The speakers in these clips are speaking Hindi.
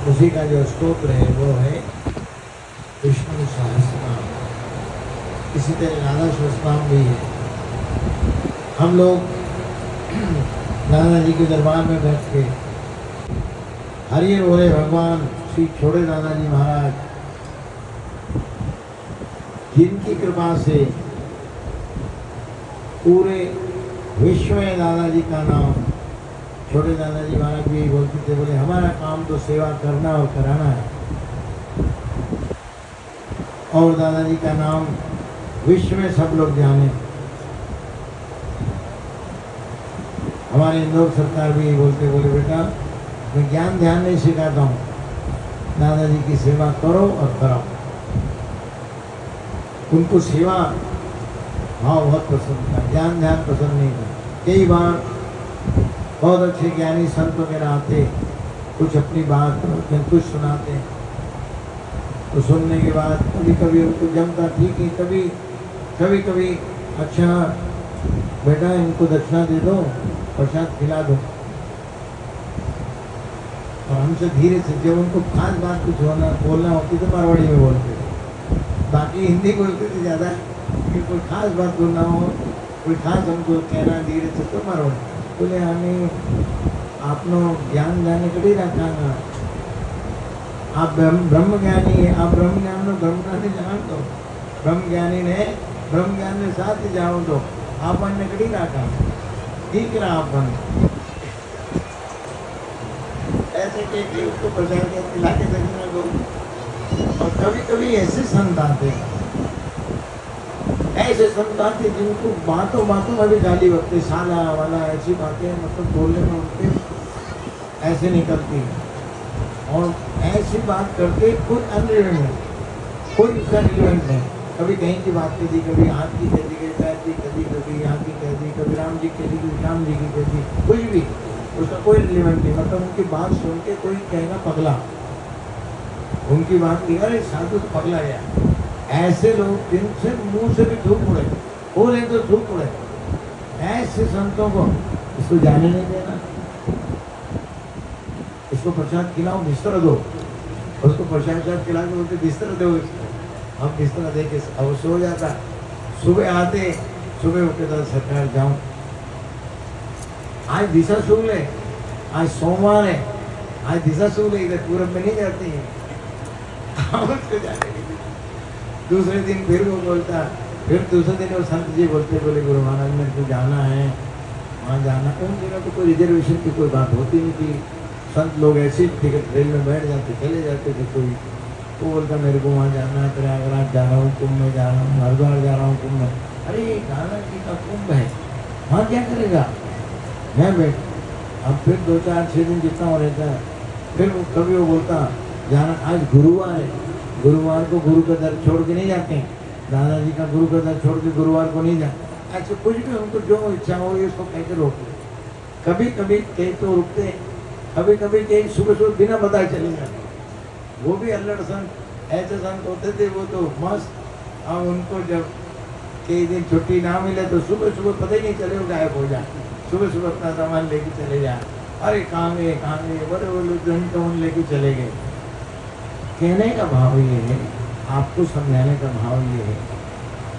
उसी का जो स्तोत्र है वो है विष्णु सहस्रनाम। इसी तरह राधा सहस्रनाम भी है। हम लोग दादाजी के दरबार में बैठ के हरि बोले भगवान श्री छोड़े दादाजी महाराज, जिनकी कृपा से पूरे विश्व में दादाजी का नाम, छोटे दादाजी महाराज भी बोलते थे, बोले हमारा काम तो सेवा करना और कराना है, और दादाजी का नाम विश्व में सब लोग जाने। हमारे इंदौर सरकार भी बोलते, बोले बेटा मैं ज्ञान ध्यान नहीं सिखाता हूँ, दादाजी की सेवा करो और कराओ। उनको सेवा भाव बहुत पसंद था, ज्ञान ध्यान पसंद नहीं था। कई बार बहुत अच्छे ज्ञानी संत वगैरह आते, कुछ अपनी बात कुछ सुनाते, तो सुनने के बाद कभी कभी उनको जमता ठीक है, कभी कभी अच्छा बेटा इनको दक्षिणा दे दो, प्रसाद खिला दो। और हमसे धीरे से जब उनको खास बात कुछ होना बोलना होती तो मारवाड़ी में बोलते थे, बाकी हिंदी बोलते थे ज़्यादा। कि कोई खास बात बोलना हो, कोई खास हमको कहना धीरे से तो मारवाड़ी बोले हमें आपनो ज्ञान जाने कड़ी रखा, आप ब्रह्म ज्ञानी है, आप ब्रह्म ज्ञान नो ब्रह्म ज्ञानी जान दो, ब्रह्म ज्ञानी ने ब्रह्म ज्ञान में साथ जाओ दो, आपन ने कड़ी रखा ठीक रहा आपन। ऐसे के उसको प्रचार के खिला के दक्षिणा दो। और कभी कभी ऐसे संत आते जिनको बातों बातों में भी गाली बकते, साला वाला ऐसी बातें मतलब बोलने में उनके ऐसे निकलती है। और ऐसी बात करके कोई अनरिलेवेंट नहीं, कोई उसका रिलेवेंट नहीं। कभी कहीं की बात कह दी, कभी हाथ की कह दी, कभी पैर की कह दी, कभी यहाँ की कह दी, कभी राम जी कह दी, कभी राम जी की कह दी, कुछ भी उसका कोई रिलेवेंट नहीं। मतलब उनकी बात सुन के कोई कहेगा पगला, उनकी बात की अरे साधु तो पगला गया। ऐसे लोग जिनसे मुंह से भी थूक उड़े, बोले तो थूक उड़े, ऐसे संतों को इसको जाने नहीं देना। इसको प्रसाद खिलाओ, बिस्तर दो, उसको प्रसाद खिला के बोलते बिस्तर दो इसको, हम बिस्तर दे के अब सो जाता। सुबह आते, सुबह उठे तो सरकार जाऊं, आज दिशा सुन ले, आज सोमवार है, आज दिशा सुन ले, इधर पूरब में नहीं जाती है। उसको जाने नहीं देते। दूसरे दिन फिर वो बोलता, फिर दूसरे दिन वो संत जी बोलते, बोले गुरु महाराज मेरे को जाना है, वहाँ जाना। उन दिनों तो कोई रिजर्वेशन की कोई बात होती नहीं थी, संत लोग ऐसे टिकट ट्रेन में बैठ जाते, चले जाते थे। कोई वो बोलता मेरे को वहाँ जाना है, प्रयागराज जा रहा हूँ, कुंभ में जा रहा हूँ, हरिद्वार जा रहा हूँ, कुंभ में। अरे दादाजी का कुंभ है, वहाँ क्या करेगा? मैं बैठ, अब फिर 2-4-6 दिन जितना हो रहता है। फिर वो कभी वो बोलता जाना, आज गुरुवार है, गुरुवार को गुरु का दर छोड़ के नहीं जाते, दादाजी का गुरु का दर छोड़ के गुरुवार को नहीं जाते। ऐसे कुछ भी उनको जो इच्छा हो उसको कह के रोकते। कभी कभी कहीं तो रुकते, कभी कभी कहीं सुबह सुबह बिना बताए चले जाते। वो भी अल्लड़ संत, ऐसे संत होते थे वो तो मस्त। अब उनको जब कई दिन छुट्टी ना मिले तो सुबह सुबह पता ही नहीं चले वो गायब हो जाए। सुबह सुबह अपना सामान लेके चले जाए, अरे कहाँ गए बड़े बोले घंटों लेके चले गए। कहने का भाव ये है, आपको समझाने का भाव ये है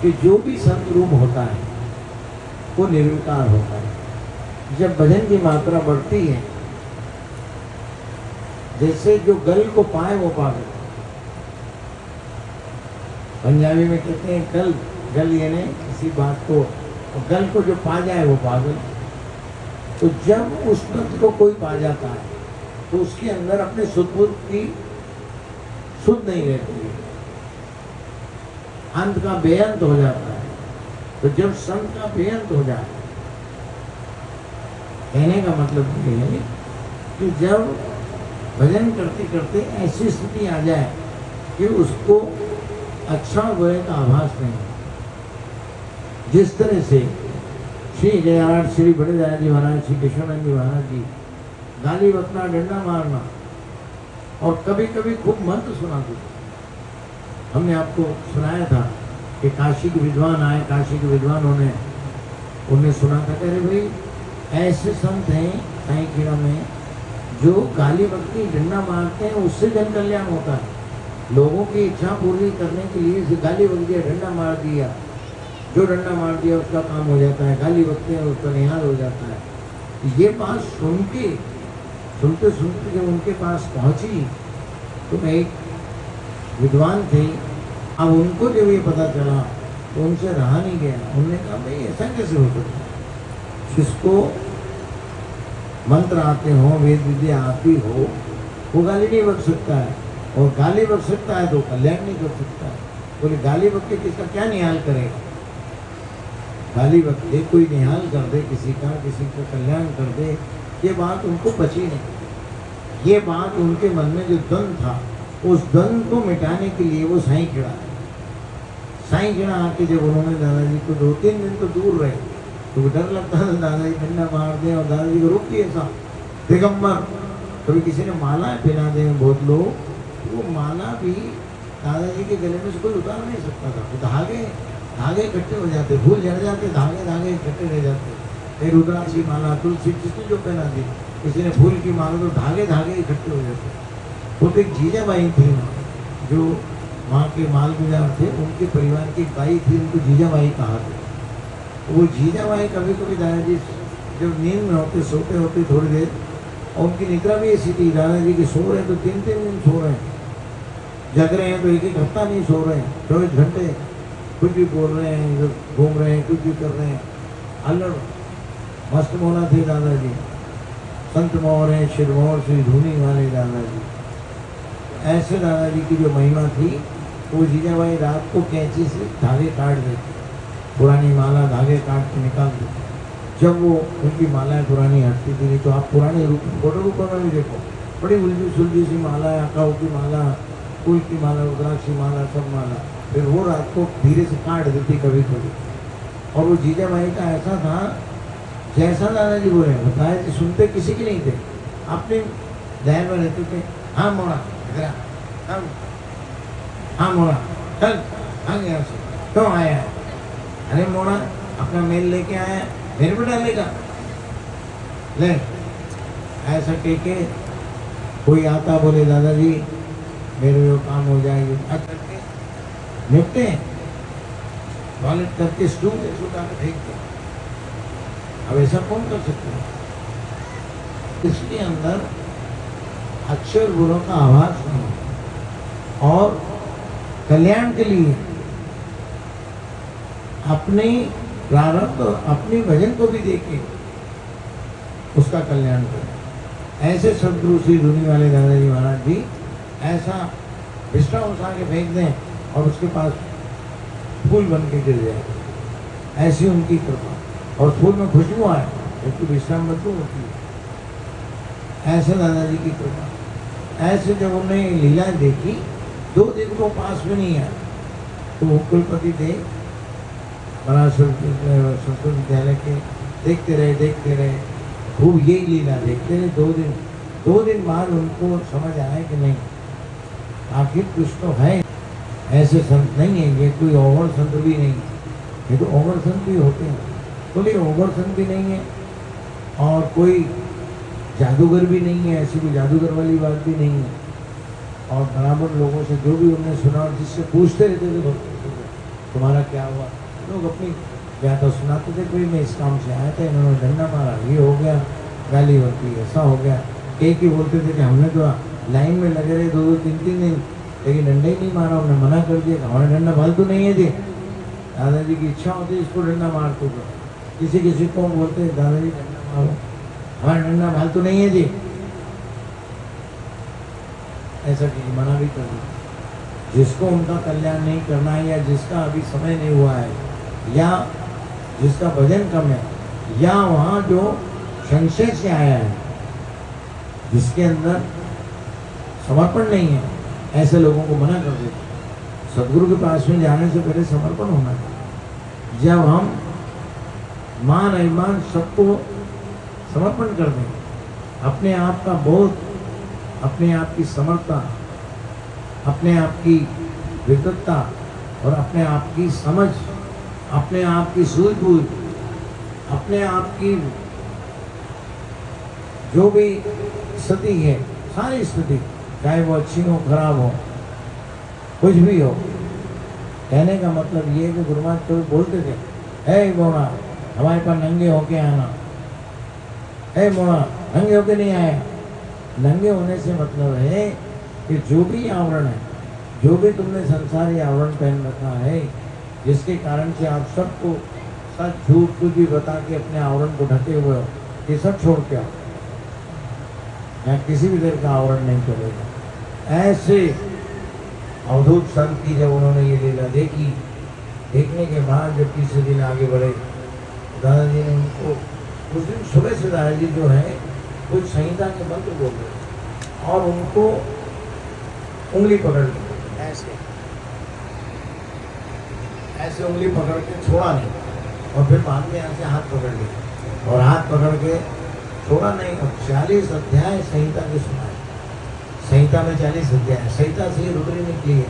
कि जो भी संत रूप होता है वो निर्विकार होता है। जब भजन की मात्रा बढ़ती है, जैसे जो गल को पाए वो पागल। पंजाबी में कहते हैं गल, गल यानी किसी बात को, गल को जो पा जाए वो पागल। तो जब उस तत्व को कोई पा जाता है तो उसके अंदर अपने सुध की शुद्ध नहीं रहती है, अंत का बेअंत हो जाता है। तो जब संत का बेअंत हो जाए, कहने का मतलब ये है कि जब भजन करते करते ऐसी स्थिति आ जाए कि उसको अच्छा बुरे का आभास नहीं। जिस तरह से श्री जयराज, श्री बड़े दादाजी महाराज, श्री कृष्णानंद जी महाराज जी गाली बकना, डंडा मारना और कभी कभी खूब मंत्र सुनाते थे। हमने आपको सुनाया था कि काशी के विद्वान आए, काशी के विद्वानों ने उन्हें सुना था, कह रहे भाई ऐसे संत हैं साईं खेड़ा में जो गाली बकती डंडा मारते हैं उससे जन कल्याण होता है। लोगों की इच्छा पूरी करने के लिए से गाली बक दिया, डंडा मार दिया, जो डंडा मार दिया उसका काम हो जाता है, गाली बकते हैं उसका निहाल हो जाता है। तो ये बात सुनते सुनते जब उनके पास पहुंची तो एक विद्वान थे, अब उनको जब ये पता चला तो उनसे रहा नहीं गया। उन्होंने कहा भाई ऐसा कैसे हो सकता है, जिसको मंत्र आते हो, वेद विद्या आती हो, वो गाली नहीं बक सकता है, और गाली बक सकता है तो कल्याण नहीं कर सकता है। बोले गाली बक के किसका क्या निहाल करेगा, गाली बक के कोई निहाल कर दे किसी का कल्याण कर दे, ये बात उनको बची नहीं। ये बात उनके मन में जो द्वंद था, उस द्वंद को मिटाने के लिए वो साईं खिड़ा है। साईं खिड़ा आके जब उन्होंने दादाजी को 2-3 दिन तो दूर रहे, तो डर लगता था दादाजी डंडा मार दें, और दादाजी को रोक दिए था दिगंबर। कभी किसी ने माला पहना दे बहुत लोग, वो माला भी दादाजी के गले में से कोई उतार नहीं सकता था। वो धागे इकट्ठे हो जाते, फूल झड़ जाते, धागे इकट्ठे रह जाते। रुद्राक्षी माला, तुलसी, जिसने जो पहना दी, किसी ने फूल की माला, तो धागे इकट्ठे हो जाते। वो तो एक जीजाबाई थी जो वहाँ के मालगुजार थे, उनके परिवार की बाई थी, उनको जीजाबाई कहा था। वो जीजाबाई कभी कभी दादाजी जब नींद में होते, सोते होते थोड़ी देर, और उनकी निद्रा भी ऐसी थी, दादाजी की सो रहे हैं तो 3-3 दिन सो रहे हैं, जग रहे हैं तो 1-1 हफ्ता नहीं सो रहे हैं, 24 घंटे कुछ भी बोल रहे हैं, घूम रहे हैं, कुछ भी कर रहे हैं, अल्लड़ मस्त मोना थे दादाजी, संत मोहर है, शिरमोहर श्री धूनी वाले दादाजी। ऐसे दादाजी की जो महिमा थी, वो जीजाबाई रात को कैंची से धागे काट देती, पुरानी माला धागे काट के निकाल देती। जब वो उनकी मालाएं पुरानी हटती थी, तो आप पुराने रूप फोटो रूपों में भी देखो, बड़ी उलझी सुलझी सी माला है, अकाऊ की माला, फूल की माला, रुद्राक्षी माला, सब माला, फिर वो रात को धीरे से काट देती कभी कभी। और वो जीजाबाई का ऐसा था, जैसा दादाजी बोले बताया कि सुनते किसी की नहीं थे, अपने ध्यान में रहते थे। हाँ मोड़ा, हाँ मोड़ा, चल भाग यहाँ से, क्यों आया है? अरे मोड़ा अपना मेल लेके आया, मेरे पे डालेगा, ले ऐसा कह के कोई आता, बोले दादाजी मेरे वो काम हो जाएगी, करके निपटे, टॉयलेट करके स्टूल आकर फेंक दे। अब ऐसा कौन कर सकता है? इसके अंदर अक्षर गुणों का आवाज नहीं, और कल्याण के लिए अपने प्रारब्ध, अपने भजन को भी देखे, उसका कल्याण करें। ऐसे सदगुरु श्री धूनी वाले दादाजी महाराज भी ऐसा बिस्तर उठा के फेंक दें और उसके पास फूल बन के गिर जाए, ऐसी उनकी कृपा। और फूल में खुशबू आए, उसकी विश्राम बदबू होती है, ऐसे दादाजी की कृपा। ऐसे जब उन्होंने लीलाएं देखी, 2 दिन को पास में नहीं आया, तो वो कुलपति थे संस्कृत विद्यालय के, देखते रहे, खूब यही लीला देखते रहे 2 दिन बाद उनको समझ आया कि नहीं, आखिर कुछ तो है, ऐसे संत नहीं है ये, कोई ओवर संत भी नहीं, ये तो ओवर संत भी होते हैं, बोले ओवर संत भी नहीं है और कोई जादूगर भी नहीं है, ऐसी कोई जादूगर वाली बात भी नहीं है। और बराबर लोगों से जो भी उन्होंने सुना और जिससे पूछते रहते थे तुम्हारा क्या हुआ, लोग अपनी व्याख्या सुनाते थे, कोई मैं इस काम से आया था, इन्होंने डंडा मारा, ये हो गया, गाली होती, ऐसा हो गया। एक ही बोलते थे कि हमने तो लाइन में लगे रहे 2-2, 3-3 दिन, लेकिन डंडा ही नहीं मारा, उन्होंने मना कर दिया, हमारा डंडा फालतू नहीं है जी, दादाजी की इच्छा होती है इसको डंडा मारते तो। किसी को बोलते दादाजी डंडा मारो, हमारा डंडा फालतू नहीं है जी, ऐसा कि मना भी कर दिया। जिसको उनका कल्याण नहीं करना है, या जिसका अभी समय नहीं हुआ है, या जिसका वजन कम है, या वहाँ जो संशय से आया है, जिसके अंदर समर्पण नहीं है, ऐसे लोगों को मना कर देते। सदगुरु के पास में जाने से पहले समर्पण होना चाहिए। जब हम मान अभिमान सबको समर्पण कर दें, अपने आप का बोध, अपने आप की समर्थता, अपने आप की विद्वत्ता और अपने आप की समझ, अपने आप की सूझबूझ, अपने आप की जो भी स्थिति है, सारी स्थिति, चाहे वो अच्छी हो खराब हो, कुछ भी हो, कहने का मतलब ये है कि गुरु महाराज तो बोलते थे, हे मोना हमारे पास नंगे होके आना, हे मोना नंगे होके नहीं आया। नंगे होने से मतलब है कि जो भी आवरण है, जो भी तुमने संसारी आवरण पहन रखा है, जिसके कारण से आप सबको सच झूठ कुछ भी बता के अपने आवरण को ढके हुए हो, ये सब छोड़ के आओ, यहाँ किसी भी तरह का आवरण नहीं चलेगा। ऐसे अवधूत संत की जब उन्होंने ये लीला देखी, देखने के बाद जब तीसरे दिन आगे बढ़े, दादाजी ने उनको उस दिन सुबह से दादाजी जो है कुछ संहिता के मंत्र बोल रहे और उनको उंगली पकड़ ली, ऐसे ऐसे उंगली पकड़ के छोड़ा नहीं, और फिर बाद में यहाँ से हाथ पकड़ लिया और हाथ पकड़ के छोड़ा नहीं। और 40 अध्याय संहिता के सुनाए। संहिता में 40 अध्याय, संहिता से ही रुद्री निकली है,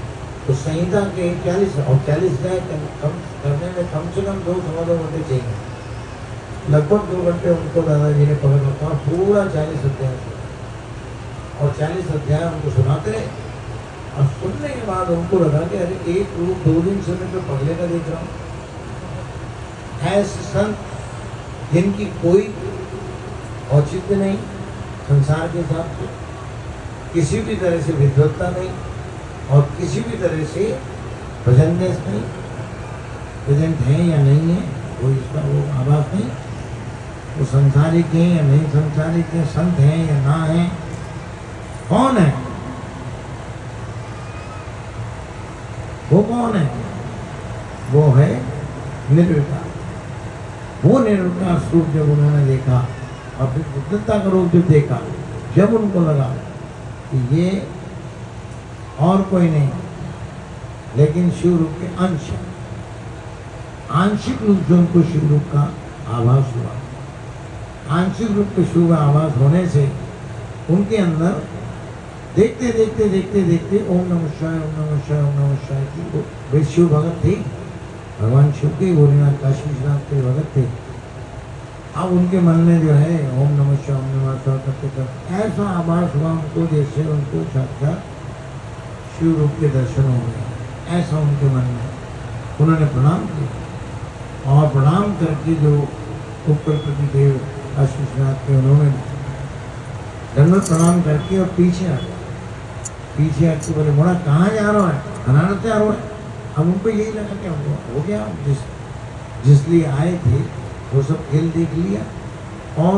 तो संहिता के 40 और 40 अध्याय करने में कम से कम 2 घंटे चाहिए। लगभग 2 घंटे उनको दादाजी ने पकड़ रखा और पूरा 40 अध्याय और 40 अध्याय उनको सुनाते रहे। और सुनने के बाद उनको लगा कि अरे एक रूप 2 दिन से मैं तो पगले का देख रहा हूँ। ऐसे संत जिनकी कोई औचित्य नहीं संसार के साथ से, किसी भी तरह से विद्वत्ता नहीं और किसी भी तरह से प्रेजेंटनेस नहीं, प्रेजेंट है या नहीं है वो इसका वो आभास नहीं, वो संसारिक है या नहीं संसारिक है, संत है या ना है, कौन है वो, कौन है वो है निर्विकार। वो निर्विकार स्वरूप जब उन्होंने देखा और फिर बुद्धता का रूप जब देखा, जब उनको लगा कि ये और कोई नहीं लेकिन शिव रूप के अंश, आंशिक रूप से उनको शिव रूप का आभास हुआ। आंशिक रूप के शिव का आभास होने से उनके अंदर देखते देखते देखते देखते ओम नमः शिवाय ओम नमः शिवाय ओम नमः शिवाय की वे शिव भगत थे, भगवान शिव के भोलेनाथ काशी विश्वनाथ के भगत थे। अब उनके मन में जो है ओम नमः शिवाय ओम नमः शिवाय करते करते ऐसा आभास हुआ उनको जैसे उनको साक्षात शिव रूप के दर्शन हो गए। ऐसा उनके मन में उन्होंने प्रणाम किया और प्रणाम करके जो उपकुलपति देव काशी विश्वनाथ के उन्होंने दंडवत प्रणाम करके और पीछे हट के बोले मोड़ा कहाँ जा रहा है, अनारत जा रहा है। अब उनको यही लगा क्या हो गया, जिस लिए आए थे वो सब खेल देख लिया और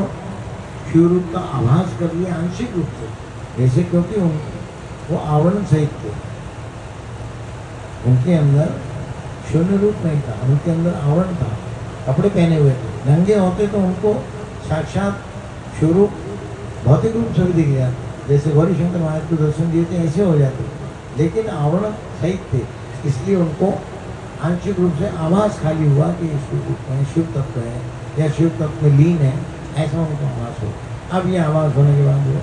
शिव रूप का आभास कर लिया आंशिक रूप से, ऐसे क्योंकि वो आवरण सहित थे, उनके अंदर शून्य रूप नहीं था, उनके अंदर आवरण था, कपड़े पहने हुए थे। नंगे होते तो उनको साक्षात शिव रूप भौतिक रूप से भी दिख जाते, जैसे गौरी शंकर महाराज को दर्शन दिए थे ऐसे हो जाते, लेकिन आवरण सहित थे, इसलिए उनको आंशिक रूप से आभास खाली हुआ कि शिव तत्व है या शिव तत्व में लीन है, ऐसा उनको आभास हो। अब ये आभास होने के बाद वो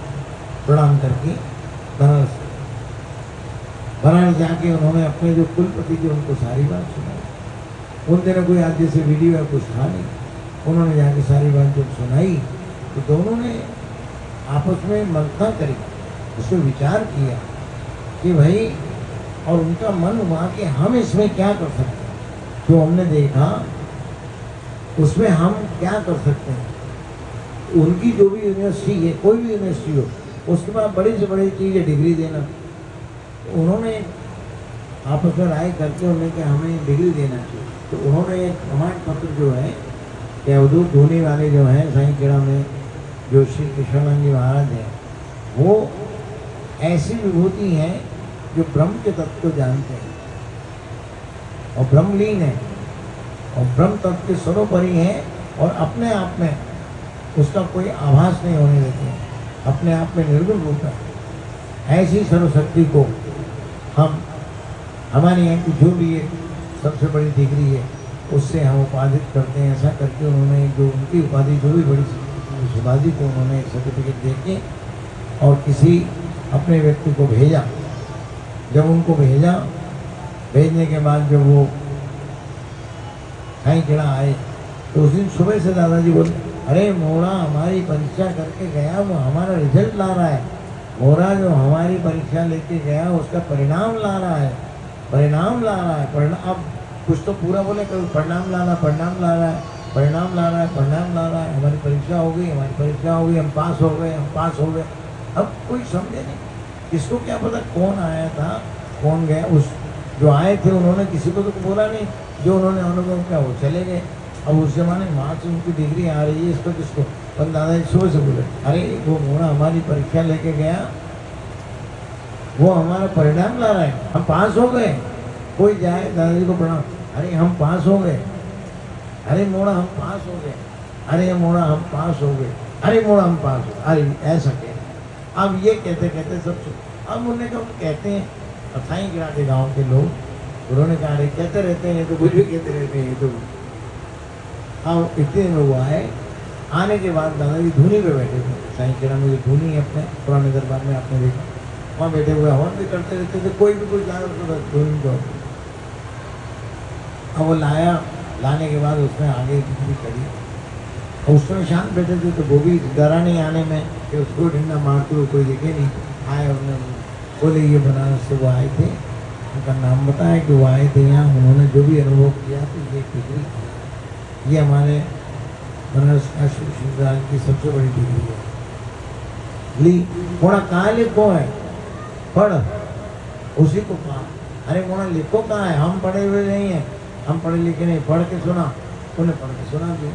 प्रणाम करके बनारस जाके उन्होंने अपने जो कुलपति थे उनको सारी बात सुनाई। उन दिनों कोई आज जैसे वीडियो या कुछ था नहीं, उन्होंने जाके सारी बात जब सुनाई तो दोनों ने आपस में मंथन करी, उसमें विचार किया कि भाई, और उनका मन हुआ कि हम इसमें क्या कर सकते हैं, जो हमने देखा उसमें हम क्या कर सकते हैं। उनकी जो भी यूनिवर्सिटी है, कोई भी यूनिवर्सिटी हो, उसके बाद बड़ी से बड़ी चीज़ है डिग्री देना। तो उन्होंने आपस में राय करके उन्होंने कि हमें डिग्री देना चाहिए, तो उन्होंने एक प्रमाण पत्र जो है कि अवधूत धोनी वाले जो हैं साईं खेड़ा में जो श्री कृष्णानंद जी महाराज हैं, वो ऐसी विभूति हैं जो ब्रह्म के तत्व को जानते हैं और ब्रह्मलीन है और ब्रह्म तत्व के सर्वोपरि हैं और अपने आप में उसका कोई आभास नहीं होने देते हैं, अपने आप में निर्गुण रूप है। ऐसी सर्वशक्ति को हम हमारे यहाँ की जो भी एक सबसे बड़ी डिग्री है उससे हम उपाधित करते हैं। ऐसा करके उन्होंने जो उनकी उपाधि जो भी बड़ी उपाधि को उन्होंने एक सर्टिफिकेट दे के और किसी अपने व्यक्ति को भेजा। जब उनको भेजा, भेजने के बाद जब वो साईं खेड़ा आए तो उस दिन सुबह से दादाजी बोले अरे मोड़ा हमारी परीक्षा करके गया, वो हमारा रिजल्ट ला रहा है। मोड़ा जो हमारी परीक्षा लेके गया उसका परिणाम ला रहा है, परिणाम ला रहा है। परिणाम अब कुछ तो पूरा बोले, कभी परिणाम ला रहा है, परिणाम ला रहा है, परिणाम ला रहा है, परिणाम ला रहा है। हमारी परीक्षा हो गई, हमारी परीक्षा हो गई, हम पास हो गए, हम पास हो गए। अब कोई समझे नहीं, किसको क्या पता कौन आया था कौन गया। उस जो आए थे उन्होंने किसी को तो बोला नहीं, जो उन्होंने अनुभव किया वो चले गए। अब उस जमाने में वहाँ से उनकी डिग्री आ रही है, इसको किसको। पर दादाजी सुबह से बोले, अरे वो मोड़ा हमारी परीक्षा लेके गया, वो हमारा परिणाम ला रहा है, हम पास हो गए। कोई जाए दादाजी को प्रणाम, अरे हम पास हो गए, अरे मोड़ा हम पास हो गए, अरे मोड़ा हम पास हो गए, अरे मोड़ा हम पास हो। अरे ऐसा कहते, अब ये कहते कहते सब अब उन्होंने कहा कहते हैं अथाई गिरा के गाँव के लोग, उन्होंने कहा अरे कहते रहते हैं, तो कुछ भी कहते रहते हैं ये तो। अब इतने में वो आए, आने के बाद दादाजी धुनी पे बैठे थे। साईं किरा में जो धुनी है अपने पुराने दरबार में आपने देखा, वहाँ बैठे हुए हवन भी करते रहते थे, कोई भी कुछ जाए तो धुनी को। अब वो लाया, लाने के बाद उसमें आगे भी करी, और उसमें शांत बैठे थे, तो वो भी डरा नहीं आने में कि उसको डंडा मारते हुए कोई देखे नहीं। आए उन्होंने बोले ये बनारस से वो आए थे, उनका नाम बताया कि वो आए थे यहाँ, उन्होंने जो भी अनुभव किया तो ये डिग्री, ये हमारे बनारस काशी विश्वविद्यालय की सबसे बड़ी डिग्री है। ली मोड़ा कहाँ लिखो है, पढ़, उसी को कहा। अरे मोड़ा लिखो कहाँ है, हम पढ़े हुए नहीं हैं, हम पढ़े लिखे नहीं, पढ़ के सुना। उन्हें पढ़ के सुना दिया,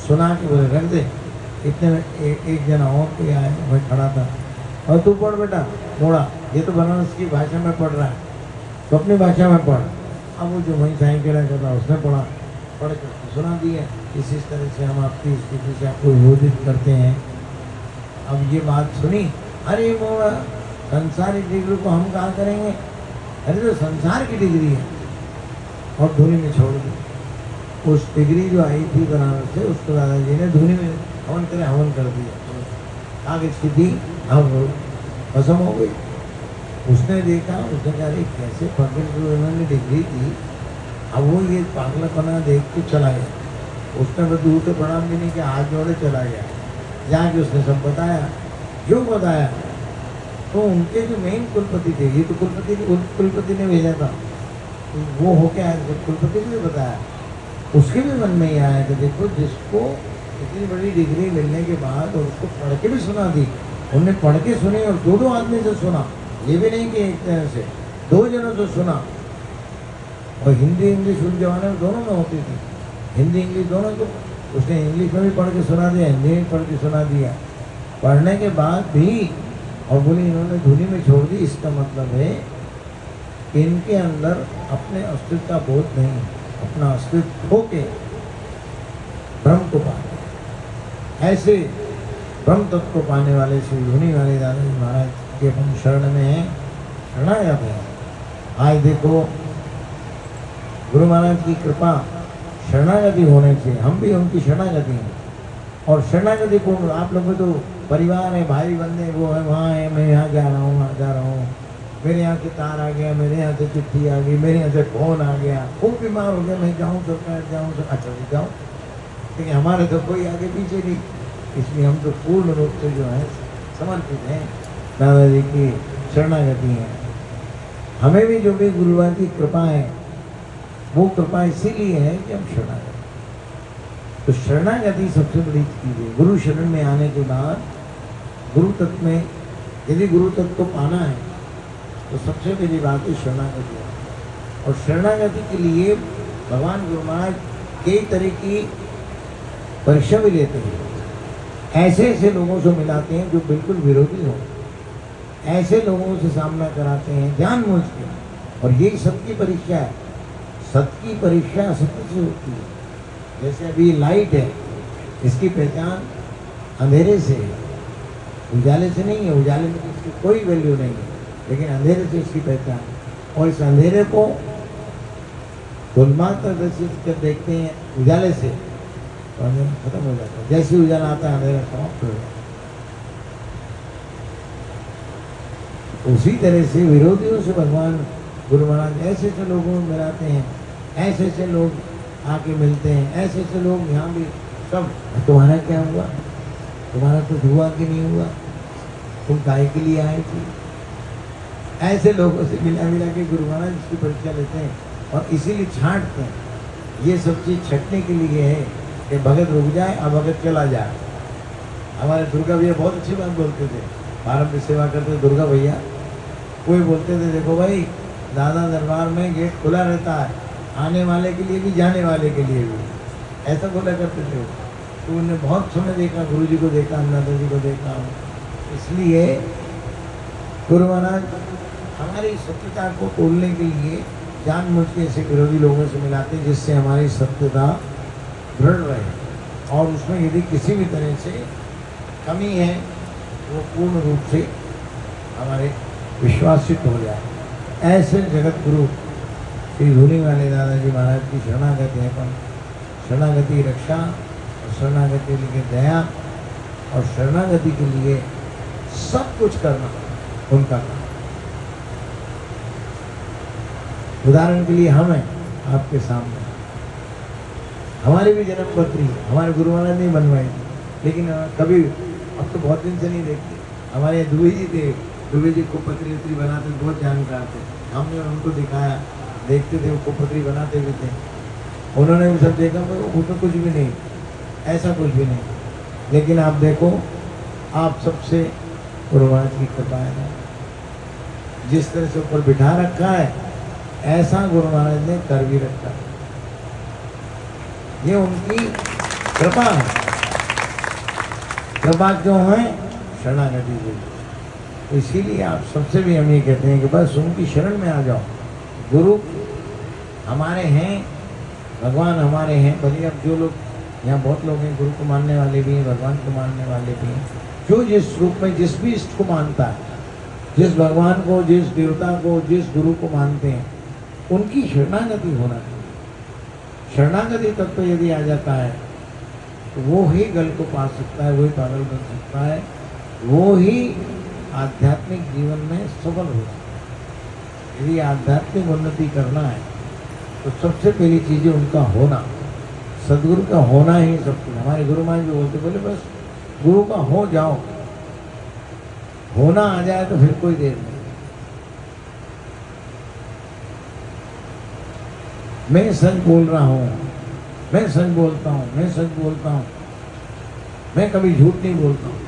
सुना के बोले रख दे। इतने में एक जना और कोई आया, मैं खड़ा था, और तू पढ़ बेटा मोड़ा, ये तो बनारस की भाषा में पढ़ रहा है, तो अपनी भाषा में पढ़। अब वो जो वहीं साईं कह रहा था उसने पढ़ा, पढ़ कर सुना दिया। इसी तरह से हम आपकी स्थिति से आपको विरोधित करते हैं। अब ये बात सुनी, अरे मोड़ा संसारी डिग्री को हम कहाँ करेंगे, अरे तो संसार की डिग्री है, और धुनी में छोड़ दी। उस डिग्री जो आई थी बनारस से, उसको दादाजी ने धुनी में हवन करे, हवन कर दिया। आगे स्थिति अब खत्म हो गई। उसने देखा, उसने कहा अरे कैसे फर्स्ट उन्होंने डिग्री दी, अब वो ये पागलापना देख के चला गया। उसने तो दूर से प्रणाम भी नहीं किया, हाथ जोड़े चला गया। जाके उसने सब बताया, जो बताया तो उनके जो मेन कुलपति थे, ये तो कुलपति ने भेजा था, तो वो होके आया, जब कुलपति ने बताया, उसके भी मन में ये आया कि देखो जिसको इतनी बड़ी डिग्री मिलने के बाद और उसको पढ़ के भी सुना दी, उनने पढ़ के सुनी और दो आदमी से सुना, ये भी नहीं कि एक तरह से, दो जनों से सुना। और हिंदी इंग्लिश उस जमाने में दोनों में होती थी, हिंदी इंग्लिश दोनों को। उसने इंग्लिश में भी पढ़ के सुना दिया, हिंदी में पढ़ के सुना दिया। पढ़ने के बाद भी और बोले इन्होंने धुनी में छोड़ दी, इसका मतलब है कि इनके अंदर अपने अस्तित्व का बोध नहीं, अपना अस्तित्व खो के ब्रह्म को पाने, ऐसे ब्रह्म तत्व को पाने वाले श्री धुनी वाले दादाजी महाराज के अपन शरण में हैं, शरणागत हैं। आज देखो गुरु महाराज की कृपा शरणागति होने से हम भी उनकी शरणागति हैं। और शरणागति को आप लोगों तो परिवार है, भाई बंदे वो है, वहाँ है, मैं यहाँ जा रहा हूँ, वहाँ जा रहा हूँ, मेरे यहाँ से तार आ गया, मेरे यहाँ से चिट्ठी आ गई, मेरे यहाँ से फोन आ गया, खूब बीमार हो गया, मैं जाऊँ सरकार जाऊँ तो अच्छा भी जाऊँ, लेकिन हमारे तो कोई आगे पीछे नहीं। इसलिए हम तो पूर्ण रूप से जो है समर्पित हैं, दादाजी की शरणागति है। हमें भी जो भी गुरुवार की कृपा है वो कृपा इसीलिए है कि हम शरणागत। तो शरणागति सबसे बड़ी चीज़ है। गुरु शरण में आने के बाद गुरु तत्व में यदि गुरु तत्व को पाना है तो सबसे पहली बात है शरणागति। और शरणागति के लिए भगवान गुरु महाराज कई तरह की परीक्षा भी लेते हैं। ऐसे ऐसे लोगों से मिलाते हैं जो बिल्कुल विरोधी हो, ऐसे लोगों से सामना कराते हैं जानबूझ के। और यही सबकी परीक्षा है। सत्य की परीक्षा असत्य से होती है। जैसे अभी लाइट है, इसकी पहचान अंधेरे से है, उजाले से नहीं है। उजाले में तो इसकी कोई वैल्यू नहीं है, लेकिन अंधेरे से इसकी पहचान। और इस अंधेरे को गुलमात्र दर्शित कर देखते हैं उजाले से, तो अंधेरा खत्म हो जाता है। जैसे उजाला आता है अंधेरा समाप्त हो जाता है। उसी तरह से विरोधियों से भगवान गुरु महाराज ऐसे ऐसे लोगों में मिलाते हैं, ऐसे ऐसे लोग आके मिलते हैं, ऐसे ऐसे लोग यहाँ भी सब। तुम्हारा क्या हुआ, तुम्हारा कुछ हुआ कि नहीं हुआ, तुम काहे के लिए आए थे। ऐसे लोगों से मिला मिला के गुरु महाराज इसकी परीक्षा लेते हैं और इसीलिए छांटते हैं। ये सब चीज छटने के लिए है कि भगत रुक जाए और भगत चला जाए। हमारे दुर्गा भैया बहुत अच्छी बात बोलते थे, पारंपरिक सेवा करते दुर्गा भैया। कोई बोलते थे देखो भाई, दादा दरबार में गेट खुला रहता है, आने वाले के लिए भी जाने वाले के लिए भी, ऐसा बोला करते थे। तो उन्हें बहुत समय देखा, गुरु जी को देखा, दादा जी को देखा। इसलिए गुरु महाराज हमारी सत्यता को तोड़ने के लिए जानबूझ के ऐसे विरोधी लोगों से मिलाते हैं जिससे हमारी सत्यता दृढ़ रहे और उसमें यदि किसी भी तरह से कमी है वो पूर्ण रूप से हमारे विश्वासित हो जाए। ऐसे जगत गुरु श्री धूनी वाले दादाजी महाराज की शरणागति है, पर शरणागति रक्षा और शरणागति के लिए दया और शरणागति के लिए सब कुछ करना उनका काम। उदाहरण के लिए हम हैं आपके सामने, हमारी भी जन्म पत्री हमारे गुरु महाराज ने बनवाई थी, लेकिन कभी अब तो बहुत दिन से नहीं देखते। हमारे दुबे जी थे, दुबे जी को पत्री वत्री बनाते, बहुत जानकार थे। हमने उनको दिखाया, देखते थे वो पत्री बनाते भी थे। उन्होंने भी सब देखा, वो तो कुछ भी नहीं, ऐसा कुछ भी नहीं। लेकिन आप देखो, आप सबसे गुरु महाराज की कृपा है, जिस तरह से ऊपर बिठा रखा है ऐसा गुरु महाराज ने कर भी रखा है। ये उनकी कृपा है। कृपा क्यों है? शरणागति के लिए। इसीलिए आप सबसे भी हम ये कहते हैं कि बस उनकी शरण में आ जाओ। गुरु हमारे हैं, भगवान हमारे हैं। भले अब जो लोग यहाँ बहुत लोग हैं गुरु को मानने वाले भी हैं, भगवान को मानने वाले भी हैं। जो जिस रूप में जिस भी इष्ट को मानता है, जिस भगवान को, जिस देवता को, जिस गुरु को मानते हैं, उनकी शरणागति होना चाहिए। शरणागति तक तो यदि आ जाता है तो वो ही गल को पा सकता है, वही पागल बन सकता है, वो ही आध्यात्मिक जीवन में सफल हो सकता है। यदि आध्यात्मिक उन्नति करना है तो सबसे पहली चीज़ है उनका होना, सदगुरु का होना ही सब कुछ। हमारे गुरु महाराज भी बोलते, बोले बस गुरु का हो जाओ, होना आ जाए तो फिर कोई देर नहीं। मैं सच बोल रहा हूँ, मैं सच बोलता हूँ, मैं सच बोलता हूँ, मैं कभी झूठ नहीं बोलता हूँ,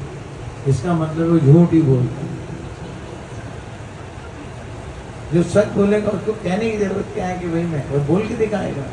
इसका मतलब वो झूठ ही बोलता है। जो सच बोलेगा उसको कहने की जरूरत क्या है कि भाई मैं, वो बोल के दिखाएगा।